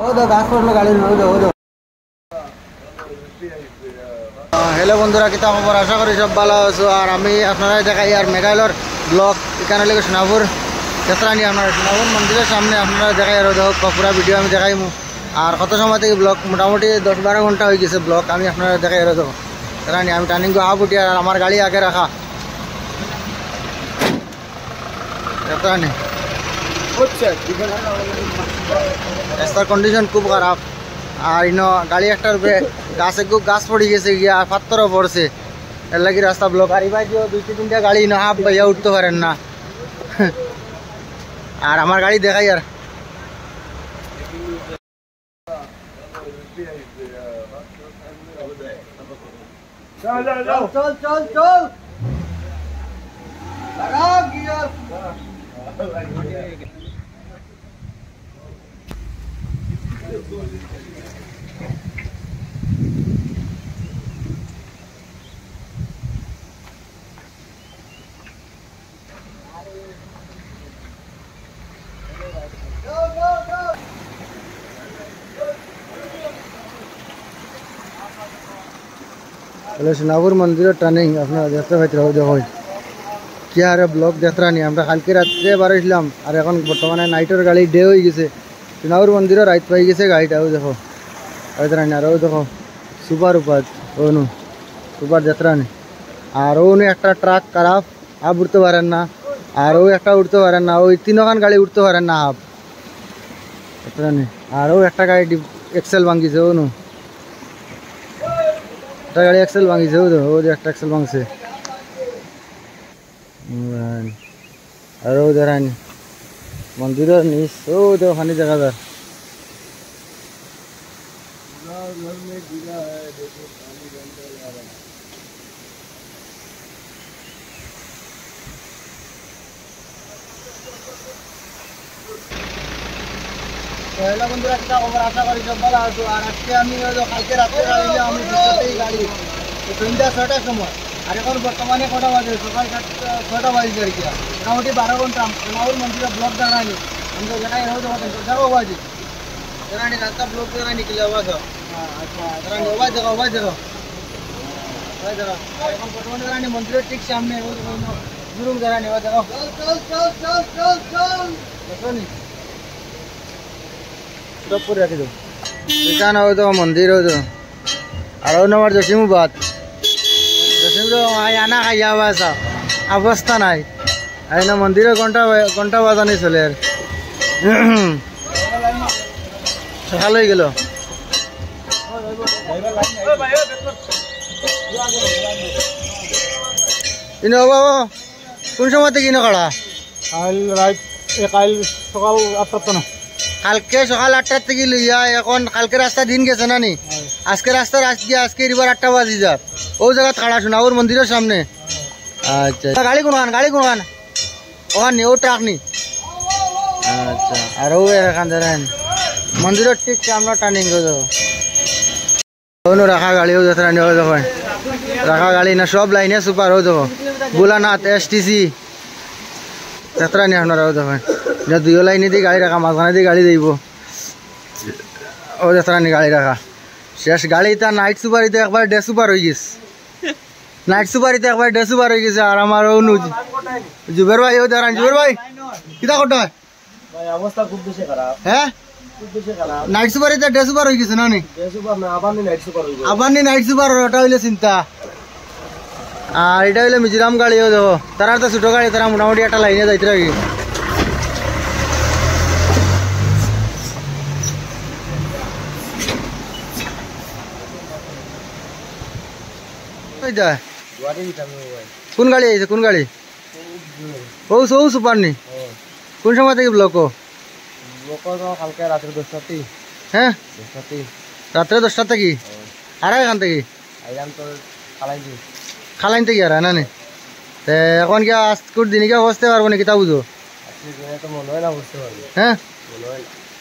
hello बंधुरा किता खबर आशा करी सब भालो आছো আর আমি আপনারা দেখাই আর মেঘালয়ের ব্লগ এখানে লাগে সোনাপুর যাত্রা নিয়ে আপনারা সোনাপুর মন্দিরের সামনে আপনারা দেখাই আর দেখো পুরো ভিডিও আমি দেখাইমু আর কত সময় থেকে ব্লগ মোটামুটি 10-12 ঘন্টা হয়ে গেছে ব্লগ আমি আপনারা দেখাই আর দেখো যাত্রা নিয়ে আমি টার্নিং গো আবুটি আর আমার গাড়ি আগে রাখা যাত্রা নিয়ে রাস্তার কন্ডিশন খুব খারাপ আর ইনো গাড়ি একটার উপরে গাছ পড়ে গেছে গিয়া পাথরও পড়ছে এর লাগি রাস্তা ব্লক আর এবার যে 2-3টা গাড়ি ইনো হাফ ভাইয়া উঠতে পারেন না আর আমার গাড়ি দেখাই আর চল লাগা গিয়ার সোনাপুর মন্দিরের টার্নিং আপনারা দেখতে পাইতে দেখো কি আর ব্লক যাত্রা নিয়ে আমরা কালকে রাত্রে বাড়াইছিলাম আর এখন বর্তমানে নাইটের গাড়ি ডে হয়ে গেছে সোনাপুর মন্দিরের রাইত পাই গেছে গাড়িটাও দেখো যাত্রা নিয়ে আরও দেখো সুপার উপাদ ওনু সুপার যাত্রা নিয়ে আর ওনু একটা ট্রাক খারাপ হাফ উঠতে পারেন না আর ও একটা উঠতে পারেন না ওই 3খান গাড়ি উঠতে পারেন না হাফ যাত্রা নিয়ে আর ও একটা গাড়ি এক্সেল ভাঙিছে ওনু একটা গাড়ি এক্সেল ভাঙিছে ও একটা এক্সেল ভাঙছে আর ও দেখান মন্দিরের নিচ ও ওখানে দেখা যায় পয়লা বন্ধুরা একটা খবর আশা করি সব ভালো আছো আর আজকে আমি কালকে রাত্রে আমি গাড়ি 6টার সময় আর এখন বর্তমানে কটা বাজে সকাল 6টা বাজে আর কি মোটামুটি 12 ঘন্টা সোনাপুর মন্দিরের ব্লক দেখানি আমি তো দেখাই দেখো বাজে দেখানি রাস্তা ব্লক দেখানি কি আওয়াজ আচ্ছা দেখানি আওয়াজ দেখো এখন বর্তমানে দেখানি মন্দিরের ঠিক সামনে জুরুম দেখানি আওয়াজ দেখো চল সব করে রাখি দাও এখানে হয়তো মন্দির হয়তো আর আমার জসিমুবাদ আনা খাইয়া বাসা অবস্থা নাই এই না মন্দিরে ঘন্টা বাজানি চলে আর সকাল হয়ে গেল কোন সময় থেকে কিনো কাড়া কাল সকাল 8টা না কালকে সকাল 8টার থেকে লইয়া এখন কালকে রাস্তা দিন গেছে না নি আজকে রাস্তা আজকে এবার 8টা বাজি যা ও জায়গা খাড়া সোনাপুর মন্দিরের সামনে আচ্ছা গাড়ি কোনখান ওখান নি ও ট্রাক নি আচ্ছা আর ও এখান ধরেন মন্দিরের ঠিক সামনে টার্নিং করে যাবো রাখা গাড়িও যাত্রা নিয়ে দেখেন রাখা গাড়ি না সব লাইনে সুপার হয়ে যাবো বুলানাথ STC যাত্রা নিয়ে আপনারাও দেখেন দুইও লাইনে দিয়ে গাড়ি রাখা মাঝখানে দিয়ে গাড়ি দিব ও যাত্রা নিয়ে গাড়ি রাখা শেষ গাড়িটা নাইট সুপারিতে একবার ডে সুপার হয়ে গেছে নাইট সুপারিতে একবার ডে সুপার হয়ে গেছে আর আমার জুবের ভাই ও দাঁড়ান জুবের ভাই কিতা করতে হয় অবস্থা খুব বেশি খারাপ হ্যাঁ নাইট সুপারিতে ডে সুপার হয়ে গেছে না নি আবার নাইট সুপার ওটা হইলে চিন্তা আর এটা হইলে মিজোরাম গাড়িও দেবো তারা তো ছোট গাড়ি তারা মোটামুটি একটা লাইনে যাইতে রাখি কোন গাড়ি আছে কোন গাড়ি ও সুপার নি কোন সময় থেকে ব্লক কালকে রাত্রে 10টা হ্যাঁ রাত্রে 10টা থেকে আর এখান থেকে খালাইন থেকে আর না নি এখন কি আজকুর দিনে কি বসতে পারবো নাকি তা বুঝো হ্যাঁ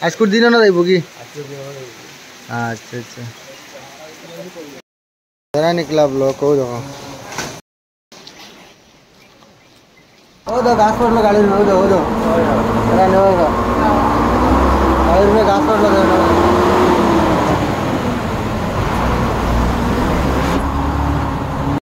আজকুর দিনও না যাইব কি আচ্ছা আচ্ছা जरा निकला ब्लॉक हो देखो घास पड़लो गाड़ी में हो दो जरा गाड़ी में घास पड़लो